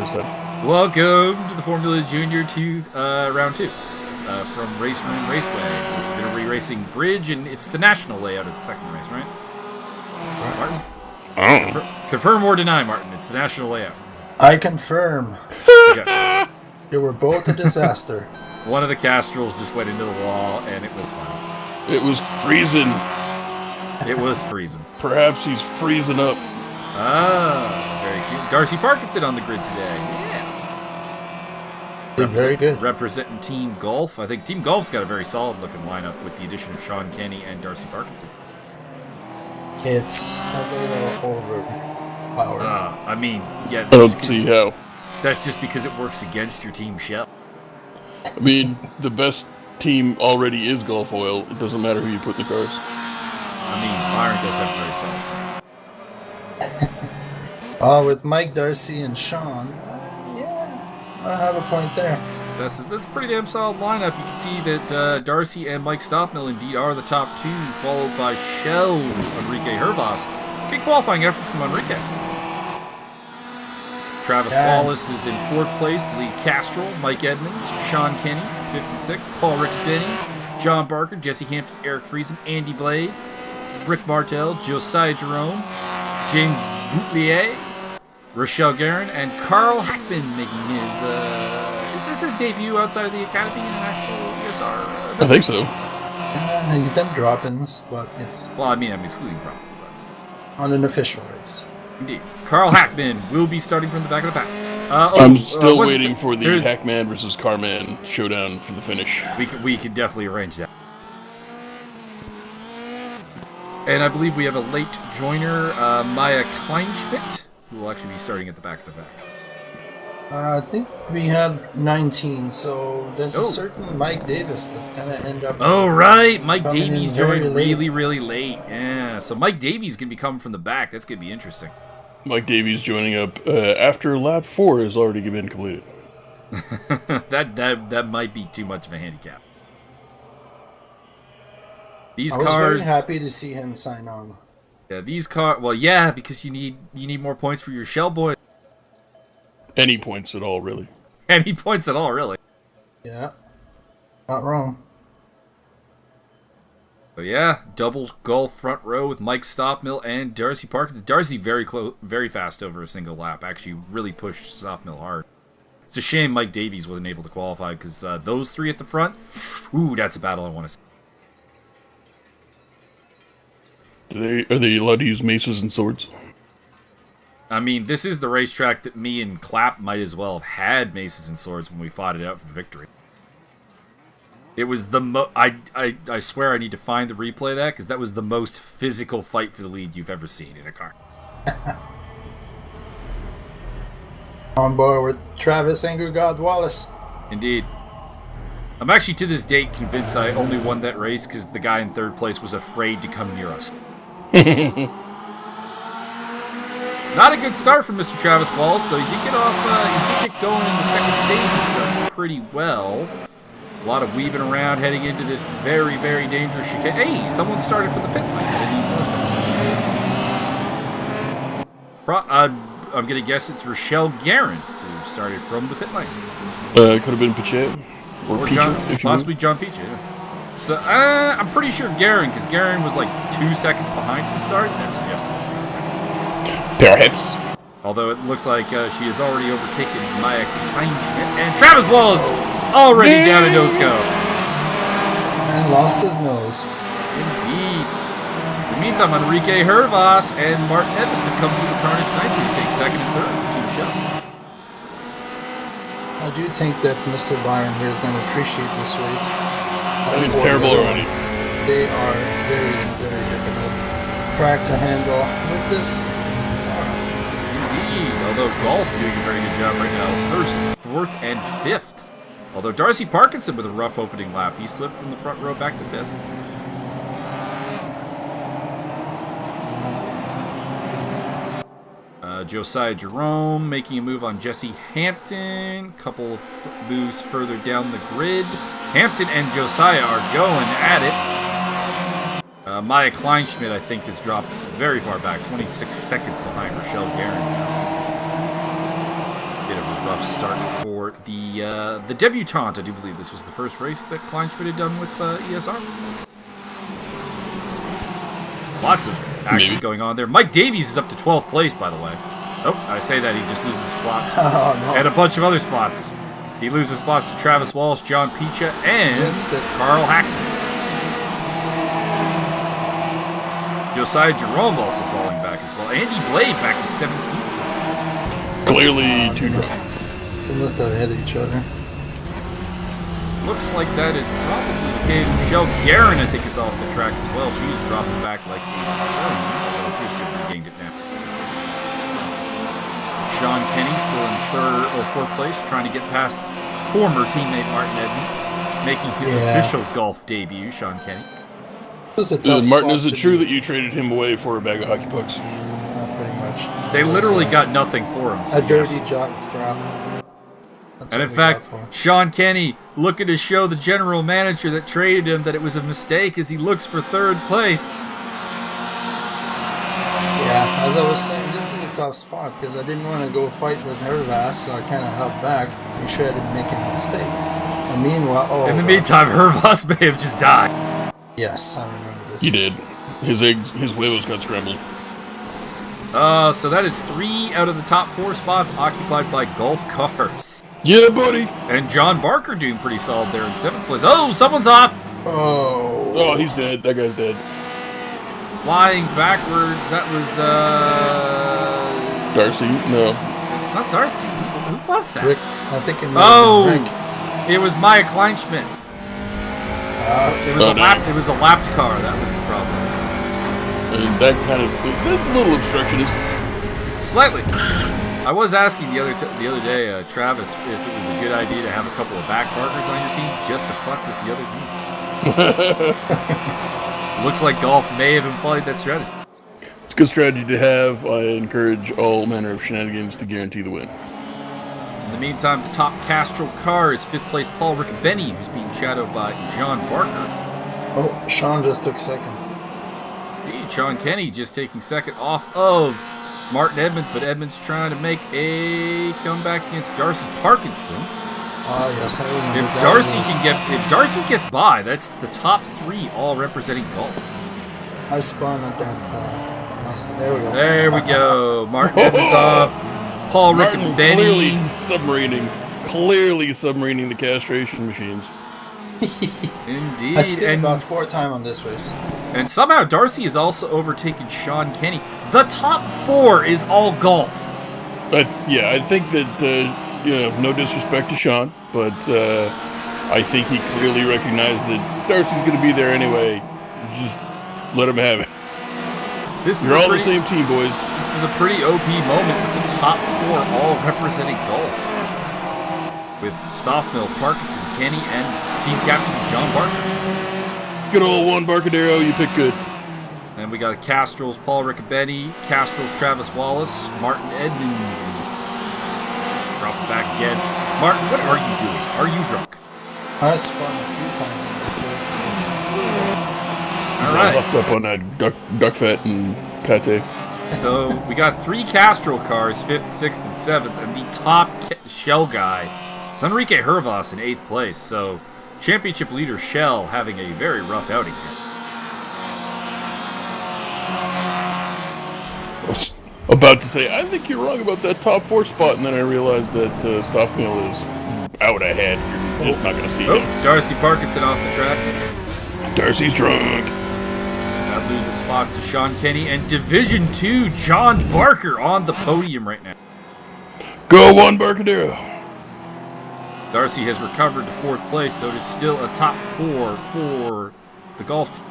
this time. Welcome to the Formula Junior round 2 from Race Room Raceway. We're going to be racing Bridge, and it's the national layout as the second race, right? Martin? Confirm or deny, Martin. It's the national layout. I confirm. Okay. You were both a disaster. One of the Castrals just went into the wall, and it was fine. It was freezing. It was freezing. Perhaps he's freezing up. Ah, very cute. Darcy Parkinson on the grid today. Yeah. Did very good. Representing Team Golf. I think Team Golf's got a very solid looking lineup with the addition of Sean Kenny and Darcy Parkinson. It's a little overpowered. I mean, yeah. I don't see how. That's just because it works against your team shell. I mean, the best team already is Gulf Oil. It doesn't matter who you put in the cars. I mean, Byron does have a very solid. With Mike, Darcy, and Sean, yeah, I have a point there. That's a pretty damn solid lineup. You can see that Darcy and Mike Stockmill indeed are the top two, followed by Shell's Enrique Hervas. Good qualifying effort from Enrique. Travis Wallace is in 4th place, the lead Castrol, Mike Edmonds, Sean Kenny, 5th and 6th, Paul Riccobeni, John Barker, Jesse Hampton, Eric Friesen, Andy Blade, Rick Martel, Josiah Jerome, James Boutelier, Rochelle Guerin, and Carl Hackman making his, is this his debut outside of the Academy International ESR? I think so. He's done drop-ins, but yes. Well, I mean, I'm excluding drop-ins, obviously. On an official race. Indeed. Carl Hackman will be starting from the back of the pack. I'm still waiting for the Hackman versus Carman showdown for the finish. We could definitely arrange that. And I believe we have a late joiner, Maya Kleinschmidt, who will actually be starting at the back of the pack. I think we had 19, so there's a certain Mike Davis that's going to end up... Oh, right! Mike Davies joined really late. Yeah, so Mike Davies can be coming from the back. That's going to be interesting. Mike Davies joining up after lap 4 has already been completed. that might be too much of a handicap. I was very happy to see him sign on. Yeah, these cars... Well, yeah, because you need more points for your Shell boys. Any points at all, really. Any points at all, really. Yeah. Not wrong. So yeah, double Gulf front row with Mike Stockmill and Darcy Parkinson. Darcy very close, very fast over a single lap. Actually, really pushed Stockmill hard. It's a shame Mike Davies wasn't able to qualify because those three at the front. Ooh, that's a battle I want to see. Are they allowed to use maces and swords? I mean, this is the racetrack that me and Clapp might as well have had maces and swords when we fought it out for victory. It was the I swear I need to find the replay of that because that was the most physical fight for the lead you've ever seen in a car. On board with Travis Anger God Wallace. Indeed. I'm actually to this date convinced I only won that race because the guy in 3rd place was afraid to come near us. Not a good start for Mr. Travis Wallace, though he did get off. He did get going in the 2nd stage and started pretty well. A lot of weaving around heading into this very, very dangerous chicane. Hey, someone started from the pit lane. I didn't even notice that. I'm going to guess it's Rochelle Guerin who started from the pit lane. Could have been Piche. Or Piche, John, if you possibly John Piche, yeah. So, I'm pretty sure Guerin, because Guerin was like 2 seconds behind at the start. That suggests perhaps. Although it looks like she has already overtaken Maya Kleinschmidt. And Travis Wallace already down a nose cone. And lost his nose. Indeed. In the meantime, Enrique Hervas and Martin Edmonds have come through the carnage nicely to take 2nd and 3rd for Team Shell. I do think that Mr. Byron here is going to appreciate this race. It's terrible already. They are very, very difficult track to handle with this. Indeed, although Golf doing a very good job right now. 1st, 4th, and 5th. Although Darcy Parkinson with a rough opening lap. He slipped from the front row back to 5th. Josiah Jerome making a move on Jesse Hampton. Couple of moves further down the grid. Hampton and Josiah are going at it. Maya Kleinschmidt, I think, has dropped very far back. 26 seconds behind Rochelle Guerin now. Bit of a rough start for the debutante. I do believe this was the first race that Kleinschmidt had done with ESR. Lots of action going on there. Mike Davies is up to 12th place, by the way. Oh, I say that, he just loses a spot. Oh, no. And a bunch of other spots. He loses spots to Travis Walsh, John Picha, and Carl Hackman. Josiah Jerome also falling back as well. Andy Blade back in 17th position. Clearly too They must have hit each other. Looks like that is probably the case. Michelle Guerin, I think, is off the track as well. She's dropping back like a stone, although it appears to have regained it now. Sean Kenny still in 3rd or 4th place, trying to get past former teammate Martin Edmonds, making his official golf debut, Sean Kenny. Martin, is it true that you traded him away for a bag of hockey pucks? Pretty much. They literally got nothing for him. So a dirty jock strap. That's and in fact, Sean Kenny looking to show the general manager that traded him that it was a mistake as he looks for 3rd place. Yeah, as I was saying, this was a tough spot because I didn't want to go fight with Hervas, so I kind of held back and sure I didn't make any mistakes. And meanwhile, in the meantime, Hervas may have just died. Yes, I remember this. He did. His huevos got scrambled. So that is 3 out of the top 4 spots occupied by golf cars. Yeah, buddy. And John Barker doing pretty solid there in 7th place. Oh, someone's off. Oh, he's dead. That guy's dead. Flying backwards. That was Darcy. No. It's not Darcy. Who was that? Rick. I think it might have been Rick. It was Maya Kleinschmidt. It was a lapped car. That was the problem. And that's a little obstructionist. Slightly. I was asking the other day, Travis, if it was a good idea to have a couple of back partners on your team just to fuck with the other team. Looks like golf may have employed that strategy. It's a good strategy to have. I encourage all manner of shenanigans to guarantee the win. In the meantime, the top Castrol car is 5th place Paul Riccobeni, who's being shadowed by John Barker. Oh, Sean just took 2nd. Hey, Sean Kenny just taking 2nd off of Martin Edmonds, but Edmonds trying to make a comeback against Darcy Parkinson. Oh, yes, I remember If Darcy gets by, that's the top 3 all representing golf. I spun at that last. There we go. There we go. Martin Edmonds off. Paul Riccobeni. Clearly submarining the castration machines. Indeed. I spin about 4 times on this race. And somehow Darcy has also overtaken Sean Kenny. The top 4 is all golf. I think that, no disrespect to Sean, but I think he clearly recognized that Darcy's going to be there anyway. Just let him have it. You're all the same team, boys. This is a pretty OP moment with the top 4 all representing golf. With Stoffmill, Parkinson, Kenny, and team captain John Barker. Good old Juan Barcadero, you pick good. And we got Castrol's Paul Riccobeni, Castrol's Travis Wallace, Martin Edmonds is dropping back again. Martin, what are you doing? Are you drunk? I spun a few times in this race. All right. Hopped up on that duck fat and pate. So we got 3 Castrol cars, 5th, 6th, and 7th, and the top Shell guy is Enrique Hervas in 8th place. So championship leader Shell having a very rough outing here. I was about to say, I think you're wrong about that top 4 spot, and then I realized that Stoffmill is out ahead. You're just not going to see him. Darcy Parkinson off the track. Darcy's drunk. That loses spots to Sean Kenny and Division 2 John Barker on the podium right now. Go Juan Barcadero. Darcy has recovered to 4th place, so it is still a top 4 for the golf team.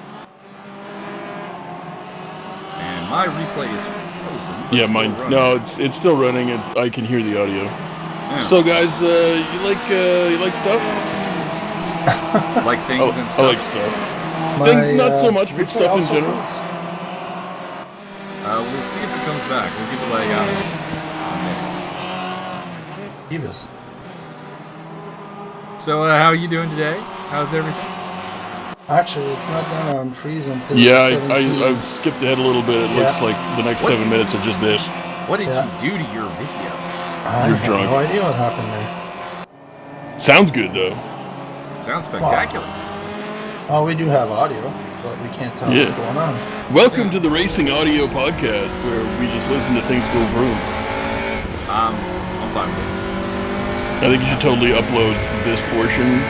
And my replay is frozen. Yeah, mine. No, it's still running, and I can hear the audio. Yeah. So, guys, you like stuff? Like things and stuff. I like stuff. Things not so much, but stuff in general. We'll see if it comes back. We'll give it like Davis. So, how are you doing today? How's everything? Actually, it's not gonna unfreeze until I skipped ahead a little bit. It looks like the next 7 minutes are just this. What did you do to your video? I You're have drunk. no idea what happened there. Sounds good though. Sounds spectacular. Oh, we do have audio, but we can't tell what's Yeah. going on. Welcome to the Racing Audio Podcast, where we just listen to things go vroom. I'm fine with it. I think you should totally upload this portion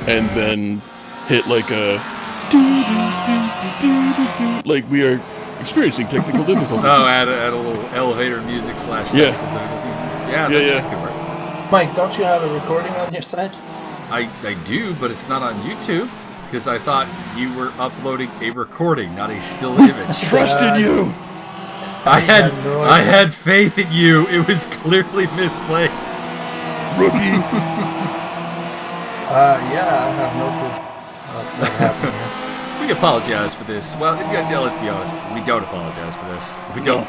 and then hit like a like we are experiencing technical difficulties. Oh, add a little elevator music / Yeah. technical difficulties. Yeah, that could work. Mike, don't you have a recording on your side? I do, but it's not on YouTube because I thought you were uploading a recording, not a still image. Trust in you. I had no I idea. had faith in you. It was clearly misplaced. Rookie. Yeah, I have no clue what happened here. We apologize for this. Well, yeah, let's be honest. We don't apologize for this. We don't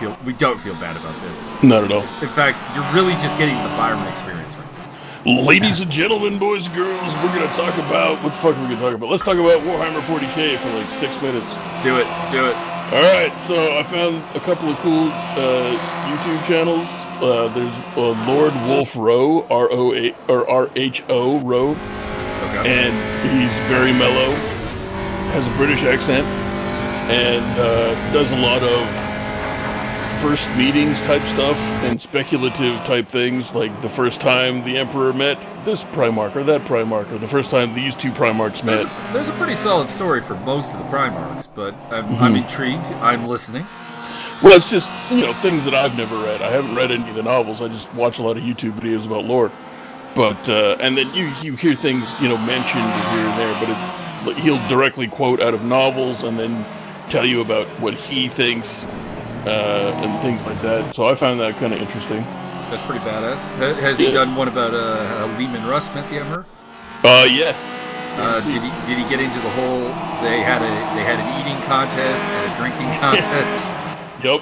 feel bad about this. Not at all. In fact, you're really just getting the Byron experience right now. Ladies and gentlemen, boys and girls, we're going to talk about... What the fuck are we going to talk about? Let's talk about Warhammer 40k for like 6 minutes. Do it. Alright, so I found a couple of cool YouTube channels. There's Lord Wolf Rowe, R-O-A, or R-H-O, Rowe. Okay. And he's very mellow, has a British accent, and does a lot of first meetings type stuff and speculative type things, like the first time the Emperor met this Primarch or that Primarch, or the first time these two Primarchs met. There's a pretty solid story for most of the Primarchs, but I'm intrigued. I'm listening. Well, it's just, things that I've never read. I haven't read any of the novels. I just watch a lot of YouTube videos about lore. But, and then you hear things, mentioned here and there, but he'll directly quote out of novels and then tell you about what he thinks, and things like that. So I found that kind of interesting. That's pretty badass. Has he done one about how Lehman Russ met the Emperor? Yeah. Did he get into the whole? They had an eating contest and a drinking contest. Yep.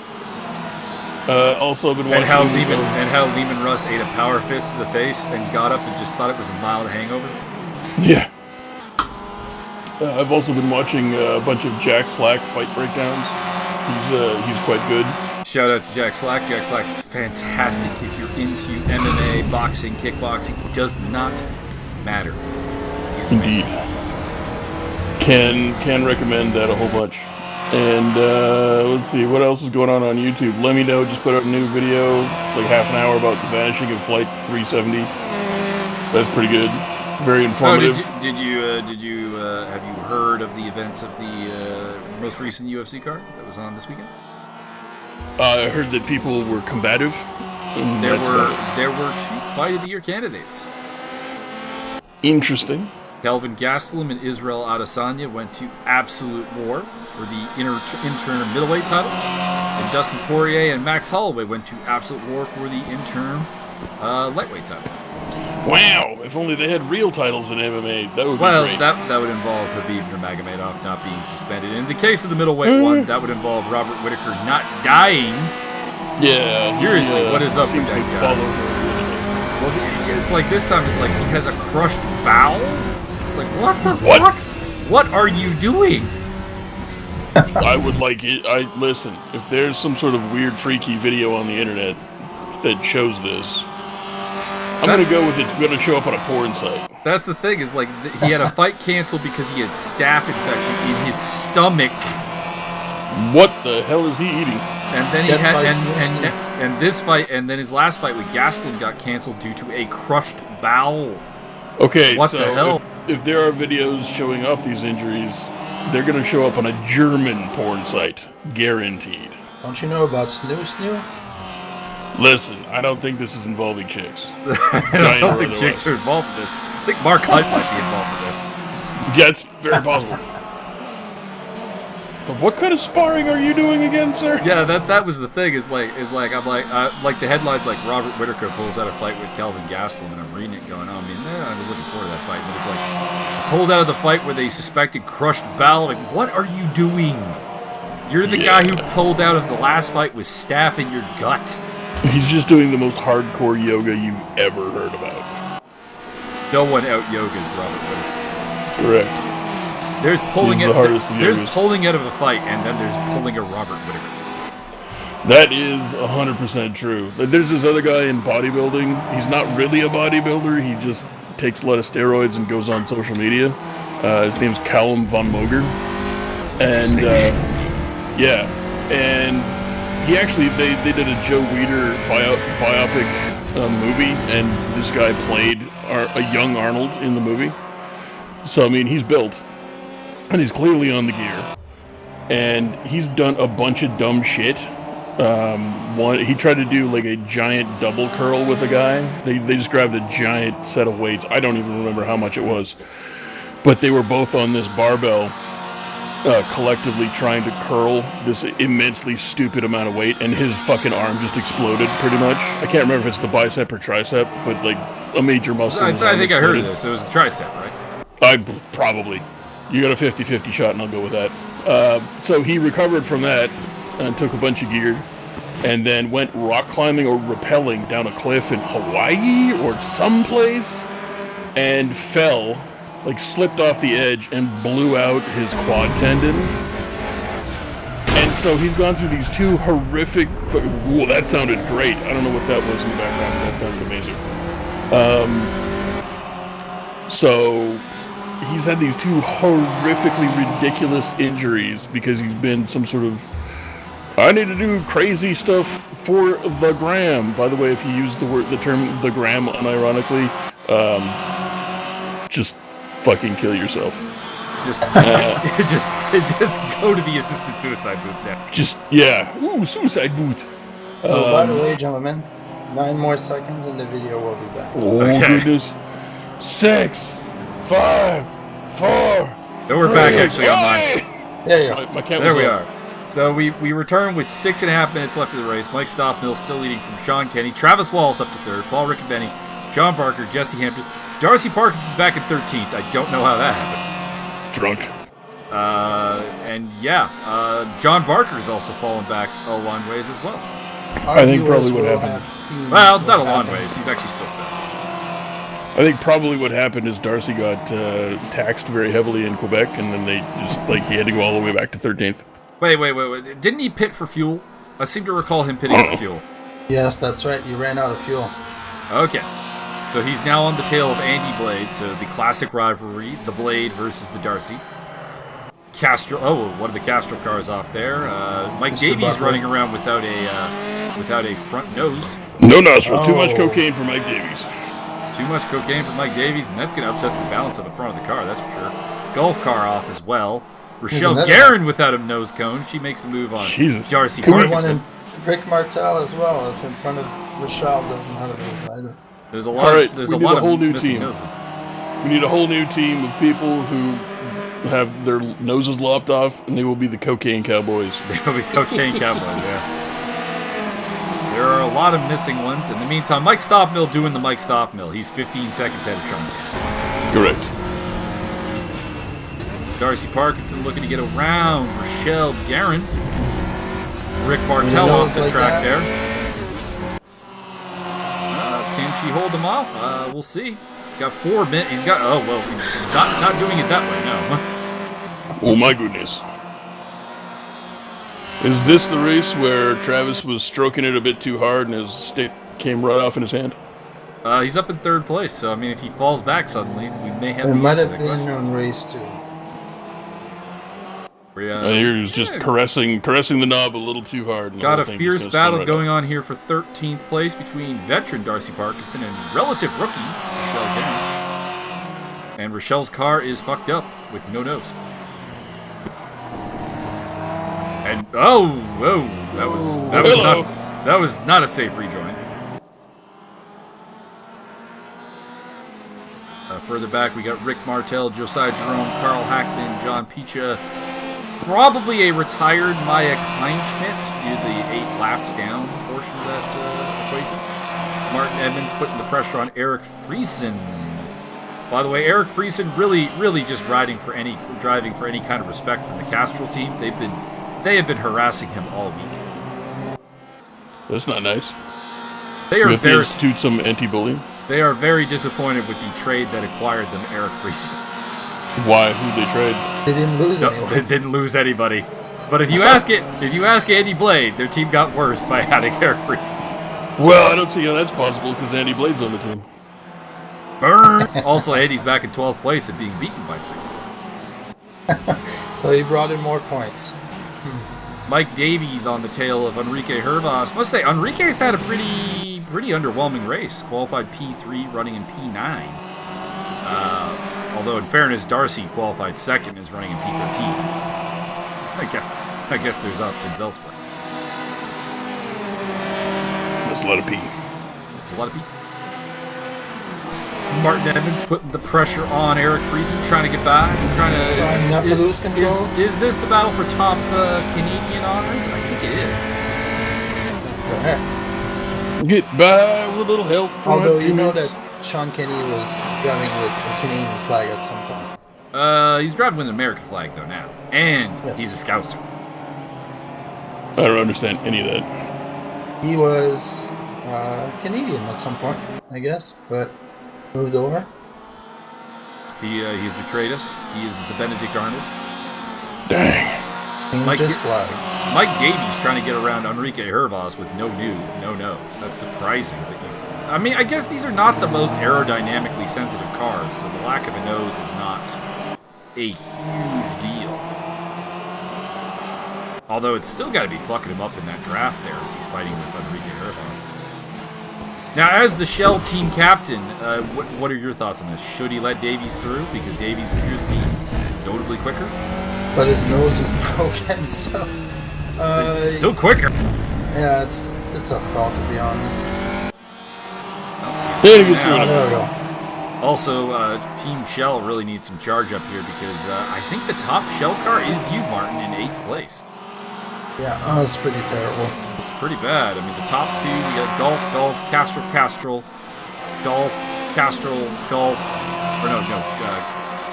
Also been watching... And how Lehman Russ ate a power fist to the face and got up and just thought it was a mild hangover. Yeah. I've also been watching a bunch of Jack Slack fight breakdowns. He's quite good. Shout out to Jack Slack. Jack Slack's fantastic if you're into MMA, boxing, kickboxing. It does not matter. He's Indeed. amazing. Can recommend that a whole bunch. And let's see, what else is going on YouTube? Let Me Know just put out a new video. It's like half an hour about the vanishing of Flight 370. That's pretty good. Very informative. Did you have you heard of the events of the most recent UFC card that was on this weekend? I heard that people were combative. There were 2 Fight of the Year candidates. Interesting. Kelvin Gastelum and Israel Adesanya went to absolute war for the interim middleweight title, and Dustin Poirier and Max Holloway went to absolute war for the interim lightweight title. Wow! If only they had real titles in MMA, that would be Well, great. that would involve Khabib Nurmagomedov not being suspended. In the case of the middleweight one, that would involve Robert Whittaker not dying. Yeah. Seriously, what is up seems with that to guy? follow her. Well, it's like this time. It's like he has a crushed bowel. It's like what the What? fuck? What are you doing? I would like it. Listen, if there's some sort of weird, freaky video on the internet that shows this, I'm going to go with it's going to show up on a porn site. That's the thing. Is like he had a fight canceled because he had staph infection in his stomach, What the hell is he eating? and then he Get had my snoo-snoo. and this fight, and then his last fight with Gastelum got canceled due to a crushed bowel. Okay, What so the hell? If there are videos showing off these injuries, they're going to show up on a German porn site. Guaranteed. Don't you know about Snoo? Listen, I don't think this is involving chicks. I don't think chicks are involved in this. I think Mark Hunt might be involved in this. Yeah, it's very possible. But what kind of sparring are you doing again, sir? Yeah, that was the thing. Is like I'm like the headlines like Robert Whittaker pulls out a fight with Kelvin Gastelum, and I'm reading it going, I was looking forward to that fight, but it's like pulled out of the fight where they suspected crushed bowel. Like, what are you doing? You're the guy who pulled out of the last fight with staph in your gut. He's just doing the most hardcore yoga you've ever heard about. No one out yogas Robert Whittaker. Correct. There's pulling He's it. the hardest of There's yogas. pulling out of a fight, and then there's pulling a Robert Whittaker. That is 100% true. There's this other guy in bodybuilding. He's not really a bodybuilder. He just takes a lot of steroids and goes on social media. His name's Callum Von Moger. And, yeah. And he actually, they did a Joe Weider biopic movie, and this guy played a young Arnold in the movie. So, I mean, he's built, and he's clearly on the gear. And he's done a bunch of dumb shit. He tried to do like a giant double curl with a guy. They just grabbed a giant set of weights. I don't even remember how much it was, but they were both on this barbell, collectively trying to curl this immensely stupid amount of weight, and his fucking arm just exploded pretty much. I can't remember if it's the bicep or tricep, but like a major muscle. I think I heard of this. It was a tricep, right? Probably. You got a 50-50 shot, and I'll go with that. So he recovered from that and took a bunch of gear, and then went rock climbing or rappelling down a cliff in Hawaii or someplace, and fell, like slipped off the edge and blew out his quad tendon. And so he's gone through these two horrific. Whoa, that sounded great. I don't know what that was in the background, but that sounded amazing. So he's had these two horrifically ridiculous injuries because he's been some sort of, I need to do crazy stuff for the gram. By the way, if you use the term the gram unironically, just fucking kill yourself. Just go to the assisted suicide booth now. Ooh, suicide booth. So, by the way, gentlemen, 9 more seconds and the video will be back. Oh, okay. Goodness. 6, 5, 4. No, we're back actually on mine. There you go. My count There was we up. are. So we return with 6.5 minutes left of the race. Mike Stockmill still leading from Sean Kenny. Travis Wallace up to third. Paul Riccobenni, John Barker, Jesse Hampton. Darcy Parkinson's back in 13th. I don't know how that happened. Drunk. John Barker's also fallen back a long ways as well. Our I think viewers probably what will happened. have seen Well, what not a long happened. ways. He's actually still fit. I think probably what happened is Darcy got taxed very heavily in Quebec, and then they just, he had to go all the way back to 13th. Wait. Didn't he pit for fuel? I seem to recall him pitting for fuel. Yes, that's right. You ran out of fuel. Okay. So he's now on the tail of Andy Blade, so the classic rivalry, the Blade versus the Darcy. One of the Castrol cars off there. Mike Mr. Davies Butler. running around without a front nose. No nostril. Too much Oh. cocaine for Mike Davies. Too much cocaine for Mike Davies, and that's going to upset the balance of the front of the car, that's for sure. Golf car off as well. Rochelle another Guerin without a nose cone. She makes a move on Jesus. Darcy The one Parkinson. in Rick Martel as well is in front of Rochelle. Doesn't have those either. There's a lot. All right, There's we a need lot a whole of new missing team. noses. We need a whole new team of people who have their noses lopped off, and they will be the cocaine cowboys. They'll be cocaine cowboys. Yeah. There are a lot of missing ones. In the meantime, Mike Stockmill doing the Mike Stockmill. He's 15 seconds ahead of Sean Kenny. Correct. Darcy Parkinson looking to get around Rochelle Guerin. Rick Martel Any off nose the like track that? there. Can she hold him off? We'll see. He's got 4 minutes. He's got. Oh well, not doing it that way. No. Oh my goodness. Is this the race where Travis was stroking it a bit too hard and his stick came right off in his hand? He's up in 3rd place. So I mean, if he falls back suddenly, we may have. It the might answer have to that been question. on race 2. He was just caressing the knob a little too hard. And the Got whole a thing fierce just gonna battle spin right going on here for 13th place between veteran Darcy Parkinson and relative rookie Rochelle Guerin. And Rochelle's car is fucked up with no nose. And that was not a safe rejoin. Further back, we got Rick Martel, Josiah Jerome, Carl Hackman, John Picha. Probably a retired Maya Kleinschmidt due to the 8 laps down portion of that equation. Martin Edmonds putting the pressure on Eric Friesen. By the way, Eric Friesen really just driving for any kind of respect from the Castrol team. They have been harassing him all week. That's not nice. They We are have to very institute some anti-bullying. they are very disappointed with the trade that acquired them Eric Friesen. Why? Who'd they trade? They didn't lose No, anyone. they didn't lose anybody. But if you ask Andy Blade, their team got worse by adding Eric Friesen. Well, I don't see how that's possible because Andy Blade's on the team. Burn. Also, Andy's back in 12th place and being beaten by Friesen. So he brought in more points. Mike Davies on the tail of Enrique Hervas. Must say, Enrique's had a pretty underwhelming race. Qualified P3, running in P9. Although, in fairness, Darcy qualified second, is running in P13. So I guess there's options elsewhere. That's a lot of P. That's a lot of P. Martin Edmonds putting the pressure on Eric Friesen, trying to get by, trying not to lose control. Is this the battle for top Canadian honors? I think it is. That's correct. Get by with a little help from Although our you know teammates. that Sean Kenny was driving with a Canadian flag at some point. He's driving with an American flag though now, and Yes. he's a Scouser. I don't understand any of that. He was Canadian at some point, I guess, but moved over. He's betrayed us. He is the Benedict Arnold. Dang. Changed his flag. Mike Davies trying to get around Enrique Hervas with no nose. That's surprising. I mean, I guess these are not the most aerodynamically sensitive cars, so the lack of a nose is not a huge deal. Although it's still got to be fucking him up in that draft there as he's fighting with Enrique Hervas. Now, as the Shell team captain, what are your thoughts on this? Should he let Davies through? Because Davies appears to be notably quicker. But his nose is broken, so... It's still quicker. Yeah, it's a tough call, to be honest. There he gets Oh, rid of there it. we go. Also, Team Shell really needs some charge up here because I think the top Shell car is you, Martin, in 8th place. Yeah, that was pretty terrible. It's pretty bad. I mean, the top two, we got Golf, Castrol, Golf, Castrol, Golf, or no,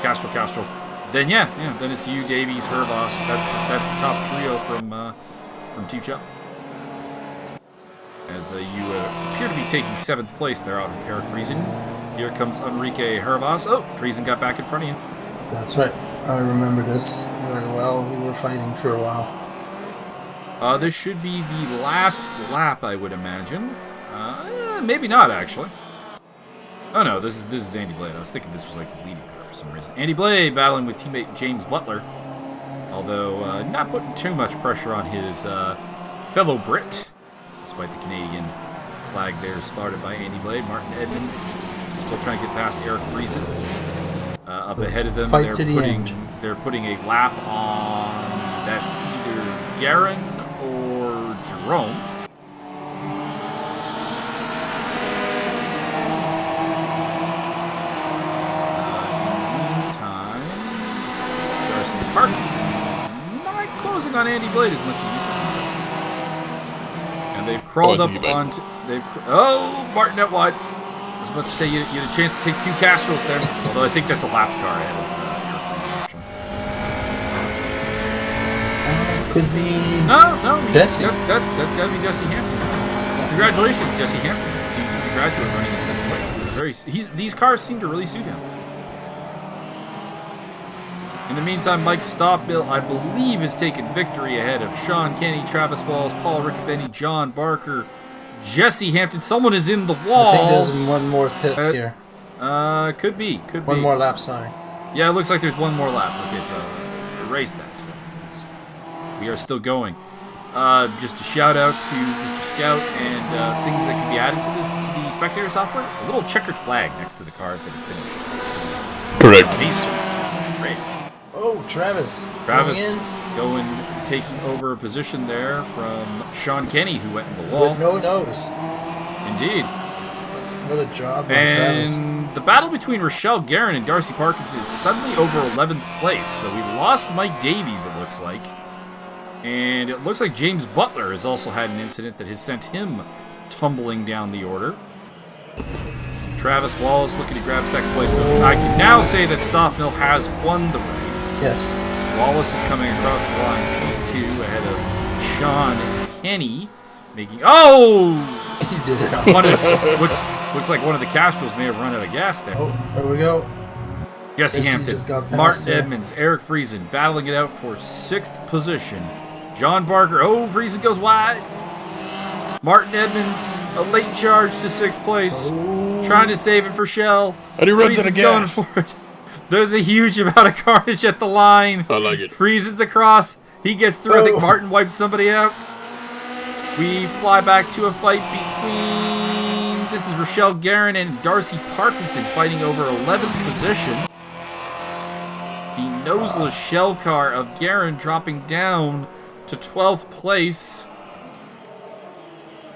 Castrol. Then then it's you, Davies, Hervas. That's the top trio from Team Shell. As you appear to be taking 7th place there out of Eric Friesen. Here comes Enrique Hervas. Oh, Friesen got back in front of you. That's right. I remember this very well. We were fighting for a while. This should be the last lap, I would imagine. Maybe not, actually. Oh no, this is Andy Blade. I was thinking this was like the leading car for some reason. Andy Blade battling with teammate James Butler. Although, not putting too much pressure on his fellow Brit. Despite the Canadian flag there spotted by Andy Blade. Martin Edmonds still trying to get past Eric Friesen. Up ahead of them, Fight to the end. They're putting a lap on, that's either Garin or Jerome. Meantime, Darcy Parkinson not closing on Andy Blade as much as you can. And they've crawled I up think you onto. Martin at wide. I was about to say you had a chance to take 2 Castrols there. Although I think that's a lap car ahead of Could be... No, Jesse. That's got to be Jesse Hampton. Congratulations, Jesse Hampton. Team to be graduate running in 6th place. These cars seem to really suit him. In the meantime, Mike Stopbill, I believe, has taken victory ahead of Sean Kenny, Travis Walls, Paul Riccobeni, John Barker, Jesse Hampton. Someone is in the wall. I think there's one more pit here. Could be. One more lap, sorry. Yeah, it looks like there's one more lap. Okay, so erase that. We are still going. Just a shout out to Mr. Scout and things that can be added to the spectator software. A little checkered flag next to the cars that have finished. Correct. Great. Oh, Travis going taking over a position there from Sean Kenny, who went in the wall. with no nose. Indeed. What a job by Travis. And the battle between Rochelle Garin and Darcy Parkinson is suddenly over 11th place. So we lost Mike Davies, it looks like. And it looks like James Butler has also had an incident that has sent him tumbling down the order. Travis Wallace looking to grab 2nd place. So I can now say that Stopmill has won the race. Yes. Wallace is coming across the line P2 ahead of Sean Kenny. Making... Oh! He did it on Looks like one of the Castrols may have run out of gas there. Oh, there we go. Jesse Yes, he Hampton, just got past Martin there. Edmonds, Eric Friesen battling it out for 6th position John Barker. Oh, Friesen goes wide. Martin Edmonds, a late charge to 6th place. Trying to save it for Shell. And he runs out of Friesen's going gas. for it. There's a huge amount of carnage at the line. I like it. Friesen's across. He gets through. I think Martin wipes somebody out. We fly back to a fight between... This is Rochelle Guerin and Darcy Parkinson fighting over 11th position. The noseless shell car of Guerin dropping down to 12th place.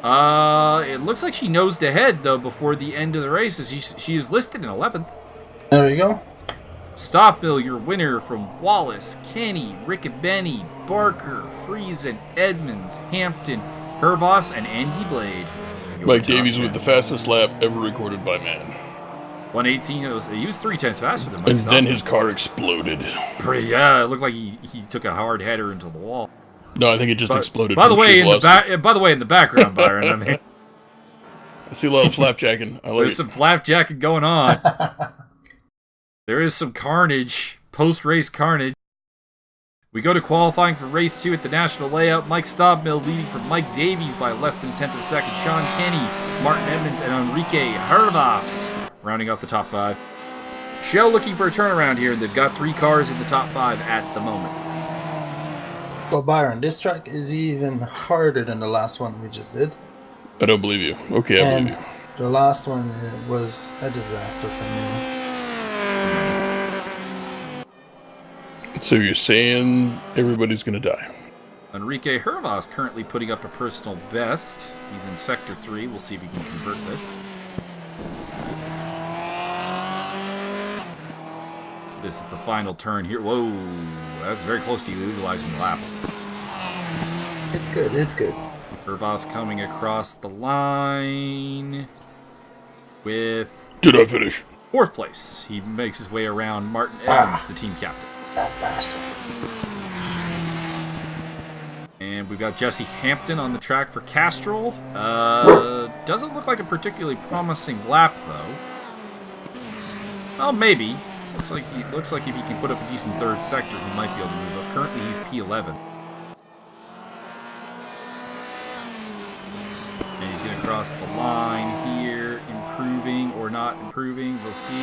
It looks like she nosed ahead, though, before the end of the race. She is listed in 11th. There you go. Stopmill, your winner from Wallace, Kenny, Riccobeni, Barker, Friesen, Edmonds, Hampton, Hervas, and Andy Blade. Mike Davies with the fastest lap ever recorded by man. 118. He was 3 times faster than Mike And then Stopmill. his car exploded. Yeah, it looked like he took a hard header into the wall. No, I think it just exploded. By the from way, sheer in the velocity. back. By the way, in the background, Byron. I mean, I see a lot of flapjacking. I like there's it. some flapjacking going on. There is some carnage, post-race carnage. We go to qualifying for race 2 at the national layout. Mike Stobmill leading from Mike Davies by less than a tenth of a second. Sean Kenny, Martin Edmonds, and Enrique Hervas rounding off the top 5. Shell looking for a turnaround here, and they've got 3 cars in the top 5 at the moment. Well, Byron, this track is even harder than the last one we just did. I don't believe you. Okay, I believe And you. the last one was a disaster for me. So you're saying everybody's gonna die? Enrique Hervas currently putting up a personal best. He's in Sector 3. We'll see if he can convert this. This is the final turn here. Whoa, that's very close to legalizing the lap. It's good, it's good. Hervas coming across the line with Did I finish? 4th place. He makes his way around Martin Evans, the team captain. That bastard. And we've got Jesse Hampton on the track for Castrol. Doesn't look like a particularly promising lap, though. Well, maybe. Looks like if he can put up a decent 3rd sector, he might be able to move up. Currently, he's P11. And he's going to cross the line here, improving or not improving. We'll see.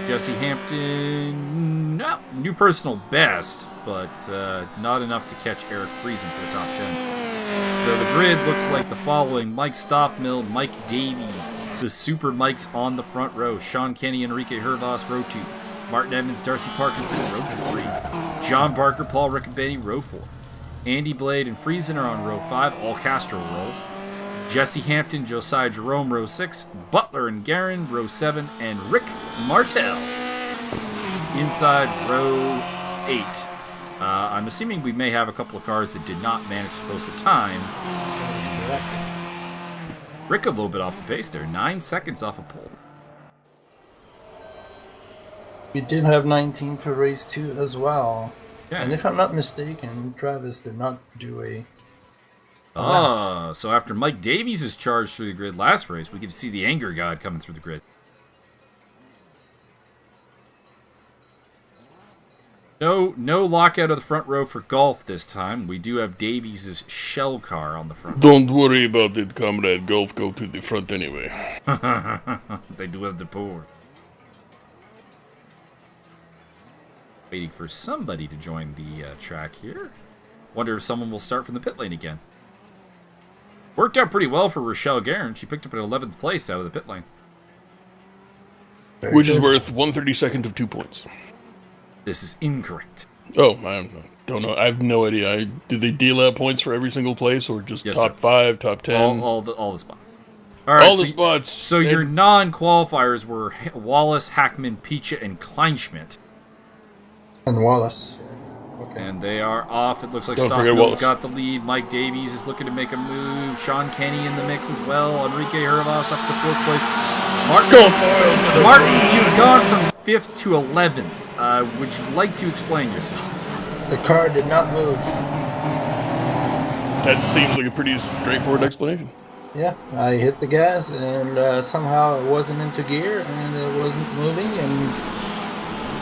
Jesse Hampton, no, new personal best, but not enough to catch Eric Friesen for the top 10. So the grid looks like the following: Mike Stopmill, Mike Davies, the Super Mikes on the front row, Sean Kenny, Enrique Hervas, row 2, Martin Edmonds, Darcy Parkinson, row 3, John Barker, Paul Riccobeni, row 4, Andy Blade and Friesen are on row 5, all Castro row, Jesse Hampton, Josiah Jerome, row 6, Butler and Guerin, row 7, and Rick Martel inside row 8. I'm assuming we may have a couple of cars that did not manage to post a time. That is correct. Rick a little bit off the pace there, 9 seconds off a pole. We did have 19 for race 2 as well. Yeah. And if I'm not mistaken, Travis did not do a... So after Mike Davies is charged through the grid last race, we get to see the anger god coming through the grid. No lockout of the front row for golf this time. We do have Davies' shell car on the front. Don't worry about it, comrade. Golf go to the front anyway. They do have the poor. Waiting for somebody to join the track here. Wonder if someone will start from the pit lane again. Worked out pretty well for Rochelle Guerin. She picked up an 11th place out of the pit lane. Which is worth 1/32 of 2 points. This is incorrect. Oh, I don't know. I have no idea. Do they deal out points for every single place, or just Yes, top sir. 5, top 10? All the spots. All right. All the spots. So your non-qualifiers were Wallace, Hackman, Picha, and Kleinschmidt. And Wallace. Okay. And they are off. It looks like Don't forget Stockmill's Wallace. got the lead. Mike Davies is looking to make a move. Sean Kenny in the mix as well. Enrique Hervas up to 4th place. Martin, you've gone from 5th to 11th. Would you like to explain yourself? The car did not move. That seems like a pretty straightforward explanation. Yeah, I hit the gas and somehow it wasn't into gear and it wasn't moving and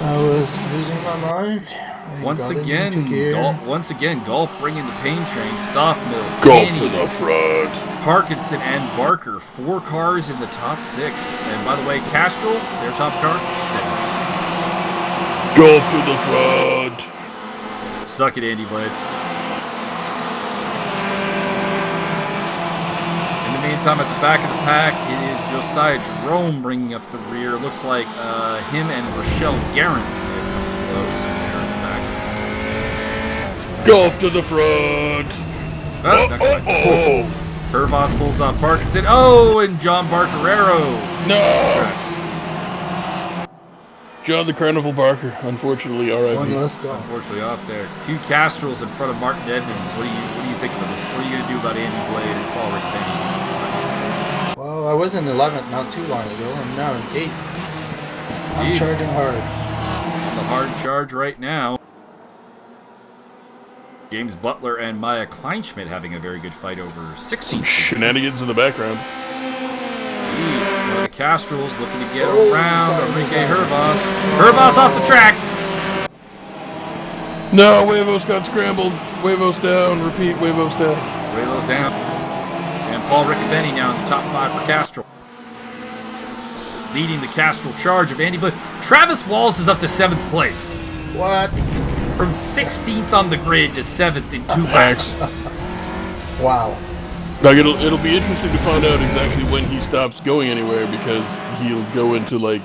I was losing my mind. And Once got it again, into gear. Golf bringing the pain train. Stop Mill, Golf Kenny, to the front. Parkinson, and Barker. 4 cars in the top 6. And by the way, Castrol, their top car, 7th. Golf to the front. Suck it, Andy Blade. In the meantime, at the back of the pack, it is Josiah Jerome bringing up the rear. Looks like him and Rochelle Guerin have come to blows in there in the back. Golf to the front. Oh, not quite. Hervas holds off Parkinson. Oh, and John Barcarero. No. John the Carnival Barker, unfortunately, One R.I.P. less golf. Unfortunately, off there. 2 Castrols in front of Martin Edmonds. What do you think about this? What are you going to do about Andy Blade and Paul Rickpenny? Well, I was in 11th not too long ago. I'm now in 8th. I'm Indeed. charging hard. On the hard charge right now. James Butler and Maya Kleinschmidt having a very good fight over 16th. Shenanigans in the background. One of the Castrols looking to get Oh, around time Enrique is up. Hervas. Hervas off the track. No, Huevos got scrambled. Huevos down. Repeat, Huevos down. Raylo's down. And Paul Riccobeni now in the top 5 for Castrol. Leading the Castrol charge of Andy Blade. Travis Wallace is up to 7th place. What? From 16th on the grid to 7th in 2 laps. Wow. Like it'll be interesting to find out exactly when he stops going anywhere because he'll go into 19th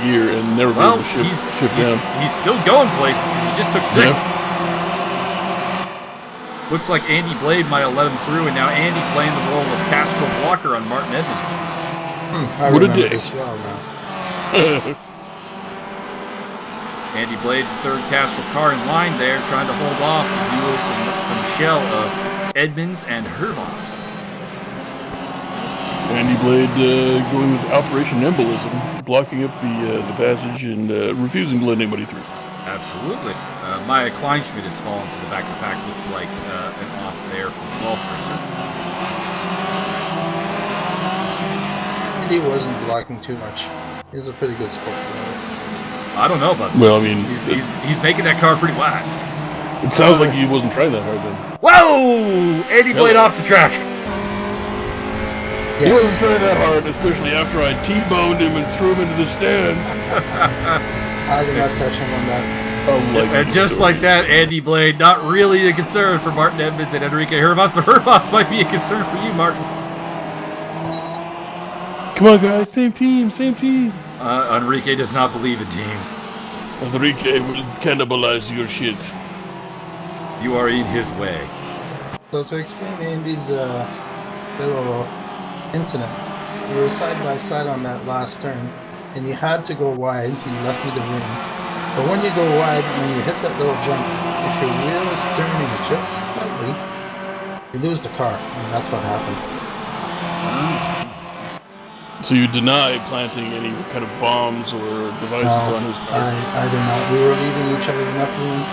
gear and never be Well, able to shift down. he's still going places because he just took 6th. Looks like Andy Blade might have let him through, and now Andy playing the role of Castrol blocker on Martin Edmond. I What a remember day. this well now. Andy Blade, the 3rd Castrol car in line there, trying to hold off the duo from Shell of Edmonds and Hervas. Andy Blade going with Operation Embolism, blocking up the passage and refusing to let anybody through. Absolutely. Maya Kleinschmidt has fallen to the back of the pack. Looks like an off there from the Golf Racer. Andy wasn't blocking too much. He was a pretty good sport player. I don't know about this. Well, I mean, he's making that car pretty wide. It sounds like he wasn't trying that hard then. Whoa! Andy Blade Hello. off the track. He Yes. wasn't trying that hard, especially after I T-boned him and threw him into the stands. I did not touch him on that. And just like that, Andy Blade, not really a concern for Martin Edmonds and Enrique Hervas, but Hervas might be a concern for you, Martin. Yes. Come on, guys, same team, same team. Enrique does not believe in teams. Enrique will cannibalize your shit. You are in his way. So to explain Andy's little incident, we were side by side on that last turn, and you had to go wide. You left me the room. But when you go wide and you hit that little jump, if your wheel is turning just slightly, you lose the car, and that's what happened. So you deny planting any kind of bombs or devices No, on his car? I did not. We were leaving each other enough room,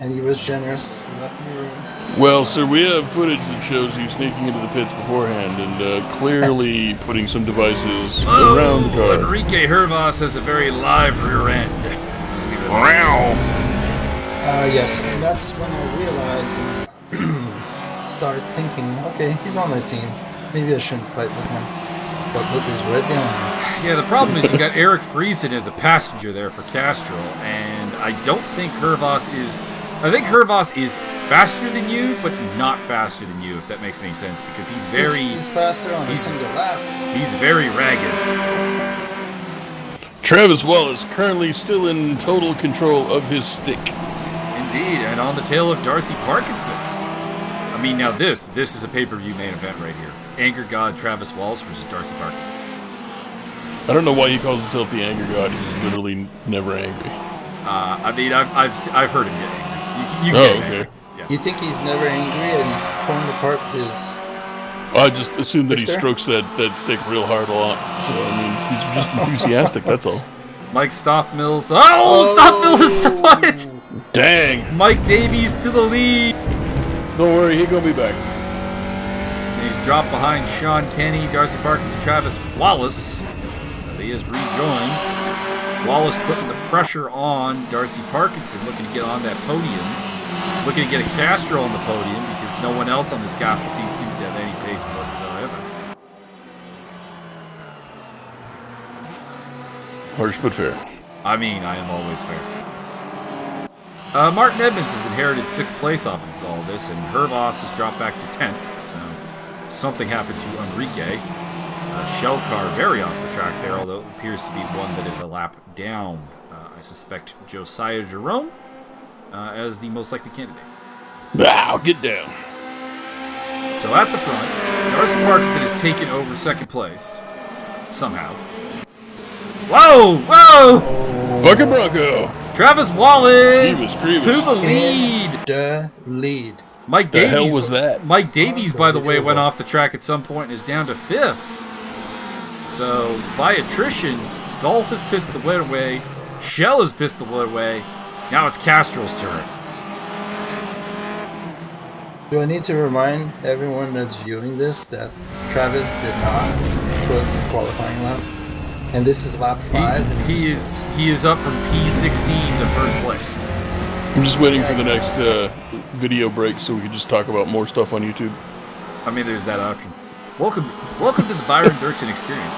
and he was generous. He left me room. Well, sir, we have footage that shows you sneaking into the pits beforehand and clearly putting some devices around the car. Enrique Hervas has a very live rear end. See that? Yes, and that's when I realized and start thinking, okay, he's on my team. Maybe I shouldn't fight with him. But look who's right behind me. Yeah, the problem is you got Eric Friesen as a passenger there for Castrol, and I don't think Hervas is... I think Hervas is faster than you, but not faster than you, if that makes any sense, because he's very... He's faster on a single lap. He's very ragged. Travis Wallace currently still in total control of his stick. Indeed, and on the tail of Darcy Parkinson. I mean, now this is a pay-per-view main event right here. Anger God Travis Wallace versus Darcy Parkinson. I don't know why he calls himself the anger god. He's literally never angry. I mean, I've heard him get angry. You Oh, get him okay. angry. Yeah. You think he's never angry and he's torn apart his... I just assume that he Victor? strokes that stick real hard a lot. So, I mean, he's just enthusiastic, that's all. Mike Stockmills. Oh, Stockmills! What? Dang! Mike Davies to the lead. Don't worry, he's gonna be back. And he's dropped behind Sean Kenny, Darcy Parkinson, Travis Wallace. So he is rejoined. Wallace putting the pressure on Darcy Parkinson, looking to get on that podium. Looking to get a Castro on the podium because no one else on this Castrol team seems to have any pace whatsoever. Harsh but fair. I mean, I am always fair. Martin Edmonds has inherited 6th place off of all this, and Hervas has dropped back to 10th, so something happened to Enrique. Shell car very off the track there, although it appears to be one that is a lap down. I suspect Josiah Jerome as the most likely candidate. Wow, get down. So at the front, Darcy Parkinson has taken over 2nd place. Somehow. Whoa! Whoa! Bucket Bronco. Travis Wallace Jeebus Creebus. to the lead. The lead. Mike The Davies. hell was that? Mike Davies, by the way, went Unbelievable. off the track at some point and is down to 5th. So by attrition, Golf has pissed the win away. Shell has pissed the win away. Now it's Castrol's turn. Do I need to remind everyone that's viewing this that Travis did not put the qualifying lap? And this is lap 5. and He is up from P16 to 1st place. I'm just waiting for the Yikes. next video break so we can just talk about more stuff on YouTube. I mean, there's that option. Welcome to the Byron Dirksen experience.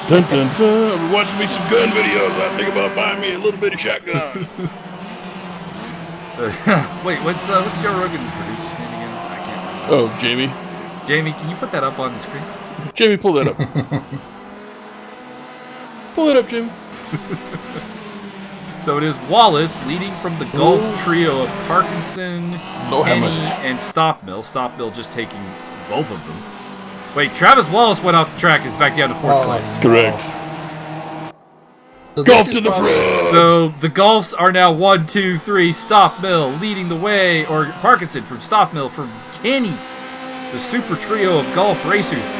Dun dun dun. I've been watching me some gun videos. I think about buying me a little bitty shotgun. Wait, what's Joe Rogan's producer's name again? I can't remember. Oh, Jamie. Jamie, can you put that up on the screen? Jamie, pull that up. Pull that up, Jamie. So it is Wallace leading from the Golf trio of Parkinson, Lord have Kenny, mercy. and Stopmill. Stopmill just taking both of them. Wait, Travis Wallace went off the track and is back down to 4th Oh. place. Correct. So Golf this is to the probably- front. So the Golfs are now 1, 2, 3. Stopmill leading the way, or Parkinson from Stopmill from Kenny, the super trio of Golf racers.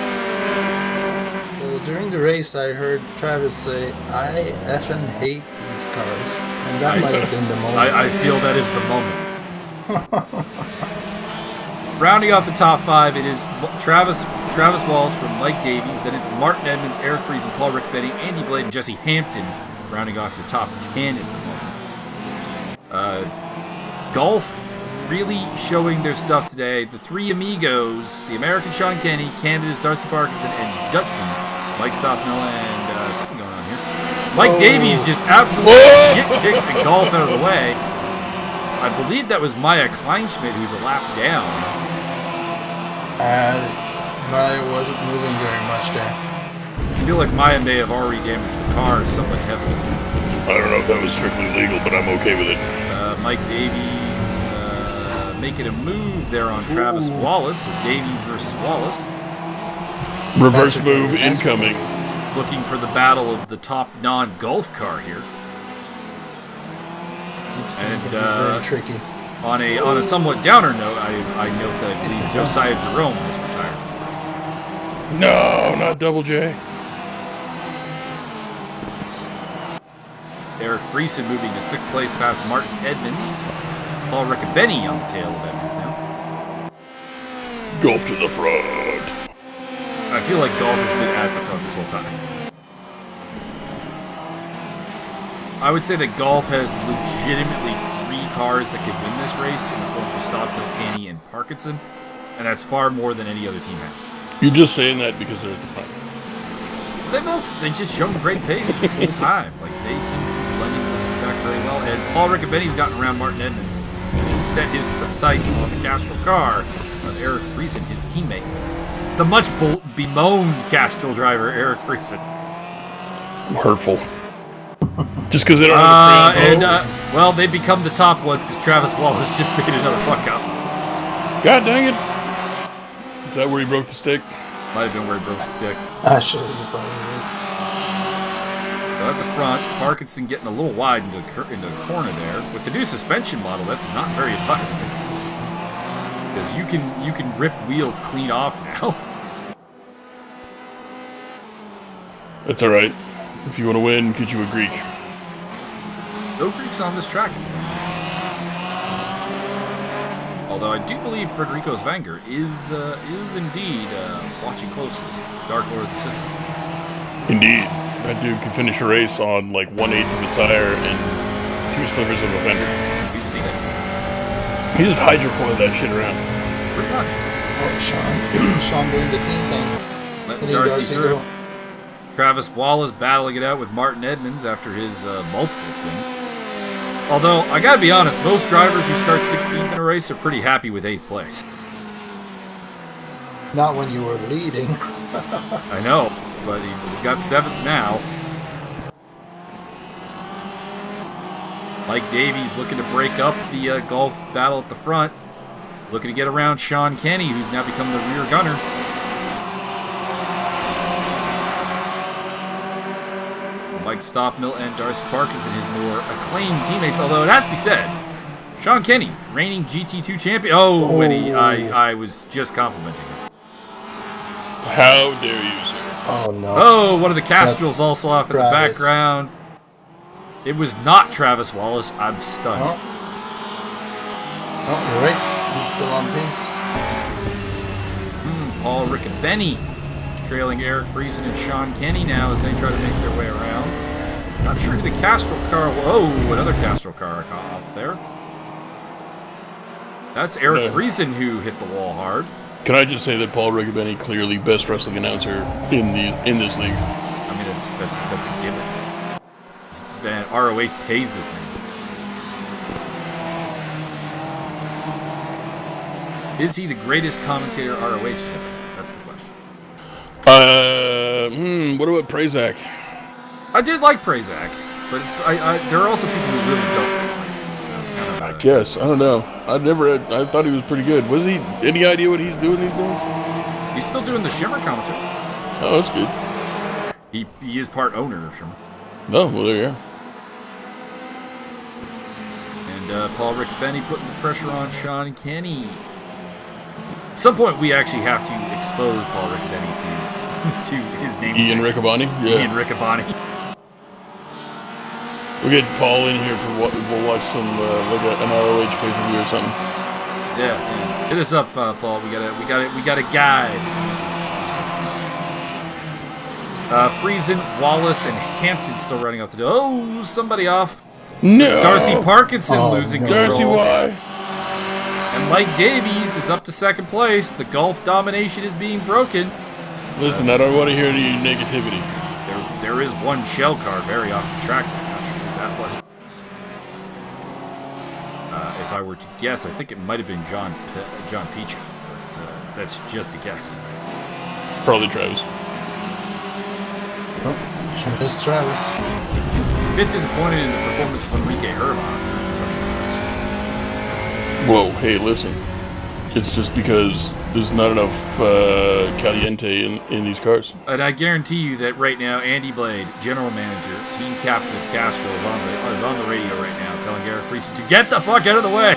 So during the race, I heard Travis say, "I effing hate these cars," and that might have been the moment. I feel that is the moment. Rounding out the top 5, it is Travis Wallace from Mike Davies. Then it's Martin Edmonds, Eric Friesen, Paul Riccobeni, Andy Blade, and Jesse Hampton rounding off your top 10 at the moment. Golf really showing their stuff today. The 3 amigos, the American Sean Kenny, Canada's Darcy Parkinson, and Dutchman Mike Stopmill, and something going on here. Mike Oh. Davies just absolutely Whoa. get kicked and Golf out of the way. I believe that was Maya Kleinschmidt who's a lap down. Maya wasn't moving very much there. I feel like Maya may have already damaged the car somewhat heavily. I don't know if that was strictly legal, but I'm okay with it. Mike Davies making a move there on Travis Ooh. Wallace. So Davies versus Wallace. Reverse That's move okay. That's incoming. Looking for the battle of the top non-golf car here. It's And, going to be very tricky. On a somewhat downer note, I note that I Is believe it? Josiah Jerome has retired. No, not Double J. Eric Friesen moving to 6th place past Martin Edmonds. Paul Riccobeni on the tail of Edmonds now. Golf to the front. I feel like Golf has been at the front this whole time. I would say that Golf has legitimately 3 cars that could win this race in the form of Stopmill, Canny, and Parkinson, and that's far more than any other team has. You're just saying that because they're at the front. They just shown great pace this whole time. Like, they seem to be blending with this track very well. And Paul Riccobeni's gotten around Martin Edmonds. He's set his sights on the Castrol car of Eric Friesen, his teammate. The much bemoaned Castrol driver, Eric Friesen. Hurtful. Just because they don't have a friend. Well, they become the top ones because Travis Wallace just made another fuck up. God dang it. Is that where he broke the stick? Might have been where he broke the stick. Actually, you probably would. So at the front, Parkinson getting a little wide into the corner there. With the new suspension model, that's not very advisable. Because you can rip wheels clean off now. That's alright. If you want to win, get you a Greek. No Greeks on this track. Although I do believe Federico Svanger is indeed watching closely. Dark Lord of the City. Indeed. That dude can finish a race on like 1/8 of a tire and 2 slivers of a fender. We've seen it. He just hydrofoiled that shit around. Pretty much. Oh, Sean. Sean doing the team thing. Letting Letting Darcy through. go. Travis Wallace battling it out with Martin Edmonds after his multiple spin. Although, I gotta be honest, most drivers who start 16th in a race are pretty happy with 8th place. Not when you were leading. I know, but he's got 7th now. Mike Davies looking to break up the golf battle at the front. Looking to get around Sean Kenny, who's now become the rear gunner. Mike Stoppmill and Darcy Parkinson, his more acclaimed teammates. Although it has to be said, Sean Kenny, reigning GT2 champion. Oh, and I was just complimenting him. How dare you, sir? Oh, no. Oh, one of the Castrals That's also off in the Travis. background. It was not Travis Wallace. I'm stunned. Oh. Oh, you're right. He's still on pace. Paul Riccobeni trailing Eric Friesen and Sean Kenny now as they try to make their way around. Not sure who the Castrol car. Oh, another Castrol car off there. That's Eric No. Friesen who hit the wall hard. Can I just say that Paul Riccobeni, clearly best wrestling announcer in this league? I mean, that's a given. This man, ROH pays this man. Is he the greatest commentator ROH has ever had? That's the question. What about Prazak? I did like Prazak, but there are also people who really don't like Prazak. So it's kind of I guess. I don't know. I thought he was pretty good. Was he? Any idea what he's doing these days? he's still doing the Shimmer commentary. Oh, that's good. He is part owner of Shimmer. Oh, well, there you are. And Paul Riccobeni putting the pressure on Sean Kenny. At some point, we actually have to expose Paul Riccobeni to his namesake. Ian Riccoboni? Yeah. Ian Riccoboni. We'll get Paul in here for what we'll watch some like an ROH pay-per-view or something. Yeah. Hit us up, Paul. We got a guide. Friesen, Wallace, and Hampton still running off the door. Oh, somebody off. No. It's Darcy Parkinson Oh, losing no. Darcy, control. why? And Mike Davies is up to 2nd place. The golf domination is being broken. Listen, I don't want to hear any negativity. There is one shell car very off the track. I'm not sure who that was. If I were to guess, I think it might have been John Peach. But that's just a guess. Probably Travis. Oh, sure is Travis. A bit disappointed in the performance of Enrique Hervas. Whoa, hey, listen. It's just because there's not enough caliente in these cars. And I guarantee you that right now, Andy Blade, general manager, team captain of Castro, is on the radio right now telling Eric Friesen to get the fuck out of the way.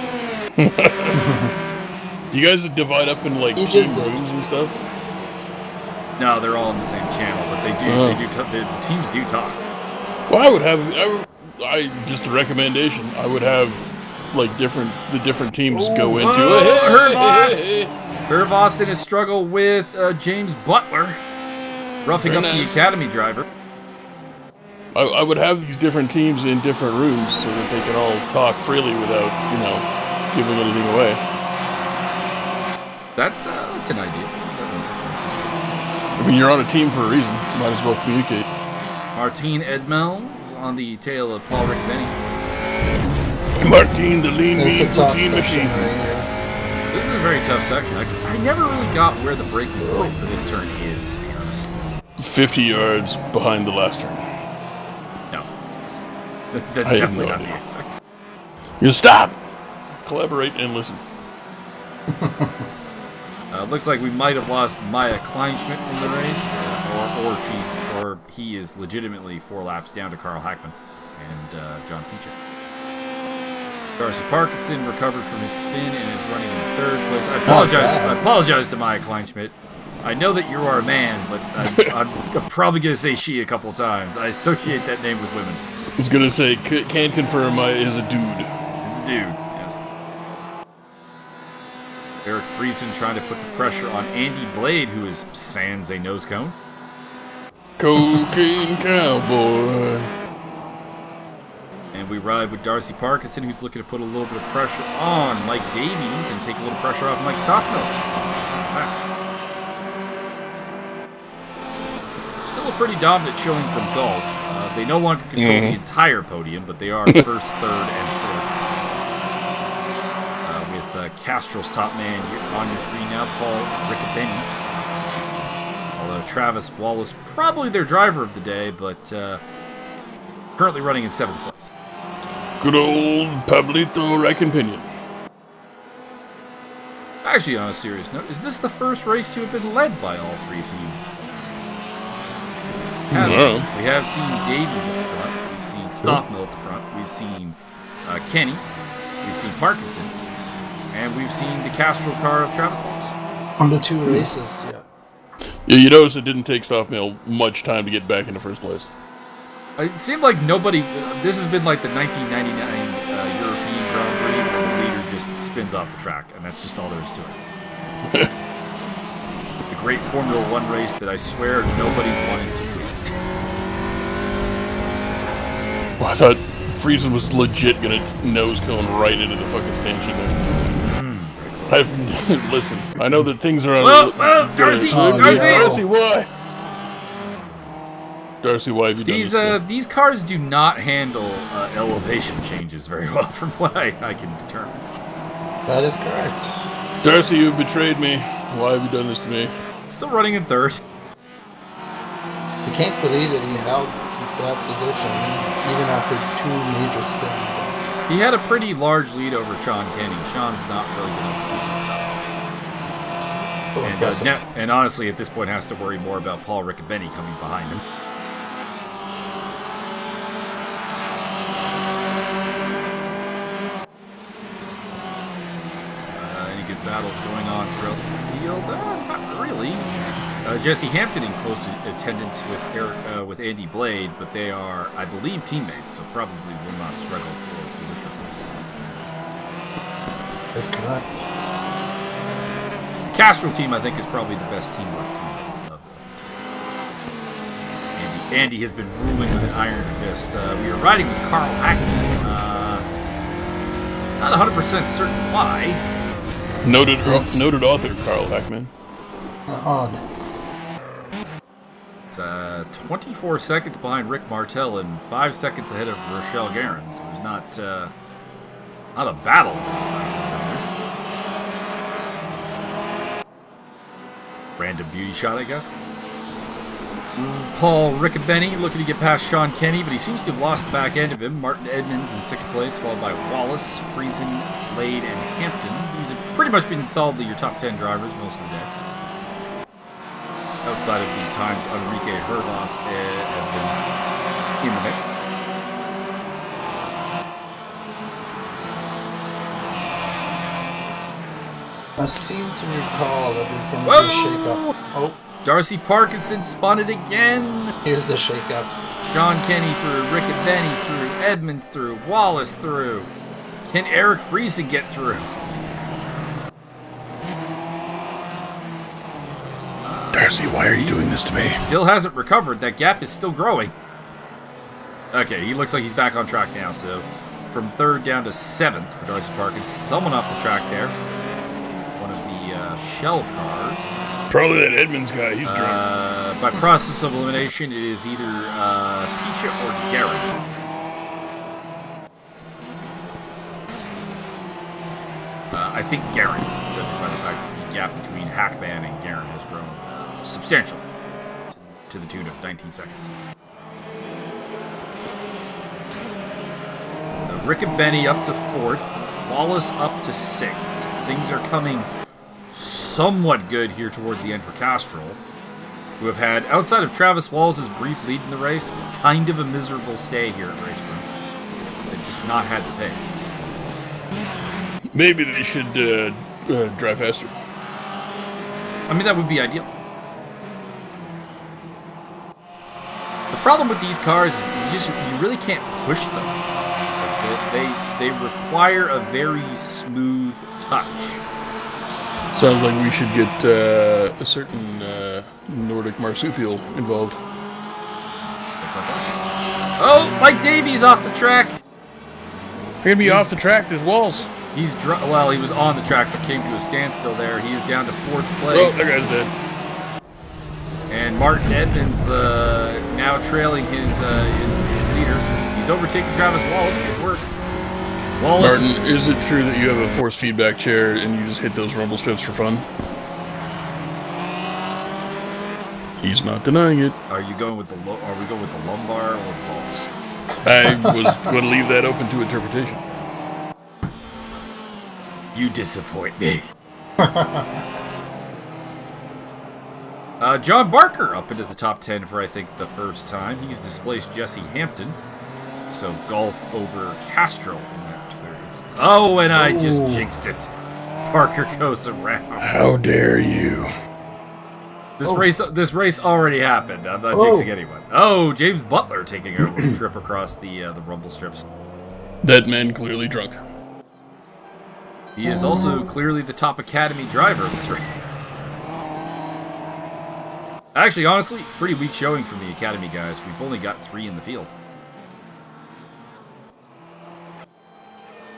You guys divide up in like You team just did. rooms and stuff? No, they're all on the same channel, but they do. Oh. The teams do talk. Well, just a recommendation. I would have like the different teams go into whoa, it. Hervas! Hervas in his struggle with James Butler, roughing Very up the nice. academy driver. I would have these different teams in different rooms so that they can all talk freely without, giving anything away. That's an idea. Definitely something. I mean, you're on a team for a reason. Might as well communicate. Martine Edmelds on the tail of Paul Riccobeni. Martine, the lean It's mean a tough protein section machine. right here. This is a very tough section. I never really got where the breaking point for this turn is, to be honest. 50 yards behind the last turn. No. That's I have definitely no not the idea. answer. You stop, collaborate, and listen. Looks like we might have lost Maya Kleinschmidt from the race, or he is legitimately 4 laps down to Carl Hackman and John Peachuk. Darcy Parkinson recovered from his spin and is running in 3rd place. I apologize to Maya Kleinschmidt. I know that you are a man, but I'm probably going to say she a couple times. I associate that name with women. I was gonna say, can confirm I is a dude. He's a dude, yes. Eric Friesen trying to put the pressure on Andy Blade, who is sans a nose cone. Cocaine Cowboy. And we ride with Darcy Parkinson, who's looking to put a little bit of pressure on Mike Davies and take a little pressure off Mike Stockmill. Still a pretty dominant showing from Gulf. They no longer control the entire podium, but they are first, third, and fourth. With Castrol's top man here on your screen now, Paul Riccobeni. Although Travis Wallace, probably their driver of the day, but currently running in 7th place. Good old Pablito Rackon-Pinion. Actually, on a serious note, is this the first race to have been led by all 3 teams? No. We have seen Davies at the front. We've seen Stockmill at the front. We've seen Kenny. We've seen Parkinson. And we've seen the Castrol car of Travis Wallace. On the 2 races, yeah. Yeah, you notice it didn't take Stockmill much time to get back into first place. It seemed like nobody... This has been like the 1999 European Grand Prix where the leader just spins off the track, and that's just all there is to it. The great Formula 1 race that I swear nobody wanted to win. Well, I thought Friesen was legit gonna nose cone right into the fucking stanchion there. Listen, I know that things are on... Darcy! Darcy, why? Darcy, why have you done this? These cars do not handle elevation changes very well, from what I can determine. That is correct. Darcy, you've betrayed me. Why have you done this to me? Still running in 3rd. I can't believe that he held that position even after 2 major spins. He had a pretty large lead over Sean Kenny. Sean's not really good enough to keep and honestly, at this point, has to worry more about Paul Riccobeni coming behind him. Any good battles going on throughout the field? Not really. Jesse Hampton in close attendance with Andy Blade, but they are, I believe, teammates, so probably will not struggle for position. That's correct. The Castrol team, I think, is probably the best teamwork team of the 3. Andy has been ruling with an iron fist. We are riding with Carl Hackman. Not 100% certain why. Noted author Carl Hackman. Odd. It's 24 seconds behind Rick Martel and 5 seconds ahead of Rochelle Guerin. So there's not a battle. Random beauty shot, I guess. Paul Riccobeni looking to get past Sean Kenny, but he seems to have lost the back end of him. Martin Edmonds in 6th place, followed by Wallace, Friesen, Blade, and Hampton. These have pretty much been solidly your top 10 drivers most of the day. Outside of the times Enrique Hervas has been in the mix. I seem to recall that there's going to be a shake-up. Oh, Darcy Parkinson spun it again. here's the shake-up. Sean Kenny through, Riccobeni through, Edmonds through, Wallace through. Can Eric Friesen get through? Darcy, why are you doing this to me? He still hasn't recovered. That gap is still growing. Okay, he looks like he's back on track now, so from 3rd down to 7th for Darcy Parkinson. Someone off the track there. One of the shell cars. Probably that Edmonds guy. He's drunk. By process of elimination, it is either Picha or Gary. I think Gary, judging by the fact that the gap between Hackman and Guerin has grown substantial, to the tune of 19 seconds. Riccobeni up to 4th, Wallace up to 6th. Things are coming somewhat good here towards the end for Castrol, who have had, outside of Travis Wallace's brief lead in the race, kind of a miserable stay here at Race Room. They've just not had the pace. Maybe they should drive faster. I mean, that would be ideal. The problem with these cars is you really can't push them. Like they require a very smooth touch. Sounds like we should get a certain Nordic marsupial involved. Oh, Mike Davies off the track. You're gonna be off the track. There's walls. He's well, he was on the track but came to a standstill there. He is down to 4th Oh, place. that guy's dead. And Martin Edmonds now trailing his leader. He's overtaking Travis Wallace. Good work. Wallace. Martin, is it true that you have a force feedback chair and you just hit those rumble strips for fun? He's not denying it. Are we going with the lumbar or the balls? I was going to leave that open to interpretation. You disappoint me. John Barker up into the top 10 for, I think, the first time. He's displaced Jesse Hampton. So golf over Castro in that particular instance. Oh, and I just jinxed it. Barker goes around. How dare you? This race already happened. I'm not jinxing anyone. Oh, James Butler taking a little trip across the rumble strips. That man clearly drunk. He is also clearly the top Academy driver in this race. Actually, honestly, pretty weak showing from the Academy guys. We've only got 3 in the field.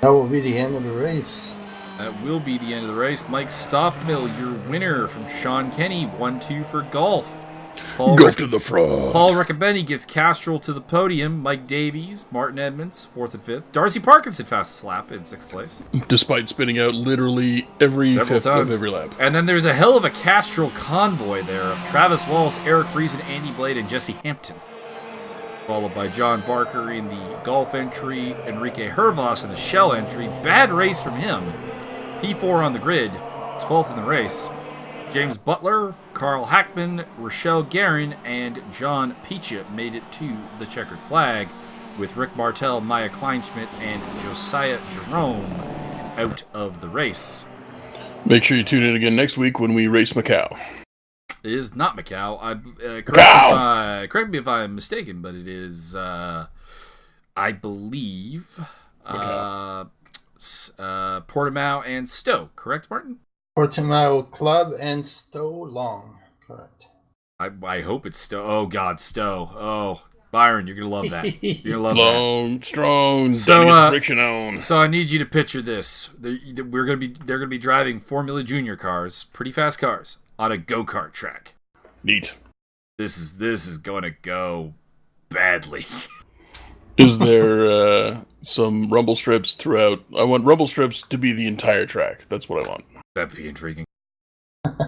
That will be the end of the race. That will be the end of the race. Mike Stockmill, your winner from Sean Kenny, 1-2 for golf. Golf to the frog. Paul Riccobeni gets Castrol to the podium. Mike Davies, Martin Edmonds, 4th and 5th. Darcy Parkinson fastest lap in 6th place. Despite spinning out literally every Several fifth of times. every lap. And then there's a hell of a Castrol convoy there of Travis Wallace, Eric Friesen, Andy Blade, and Jesse Hampton. Followed by John Barker in the golf entry, Enrique Hervas in the shell entry. Bad race from him. P4 on the grid, 12th in the race. James Butler, Carl Hackman, Rochelle Guerin, and John Picha made it to the checkered flag, with Rick Martel, Maya Kleinschmidt, and Josiah Jerome out of the race. Make sure you tune in again next week when we race Macau. It is not Macau. Correct me if I'm mistaken, but it is, I believe, Portimao and Stowe. Correct, Martin? Portimao Club and Stowe Long. Correct. I hope it's Stowe. Oh, God, Stowe. Oh, Byron, you're going to love that. You're going to love Long, strong, So, gotta get the friction on. that. So I need you to picture this. They're going to be driving Formula Junior cars, pretty fast cars, on a go-kart track. Neat. This is going to go badly. Is there some rumble strips throughout? I want rumble strips to be the entire track. That's what I want. That'd be intriguing.